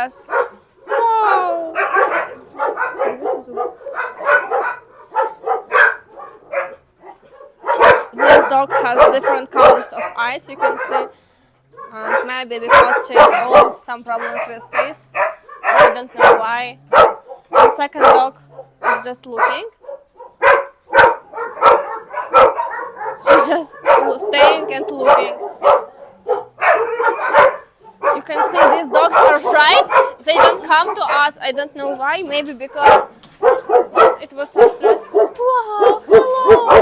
Yes. Wow. This dog has different colors of eyes, you can see. And maybe because she has old, some problems with teeth. I don't know why. And second dog is just looking. She's just staying and looking. You can see these dogs are fried. They don't come to us. I don't know why. Maybe because it was so stressful. Wow, hello.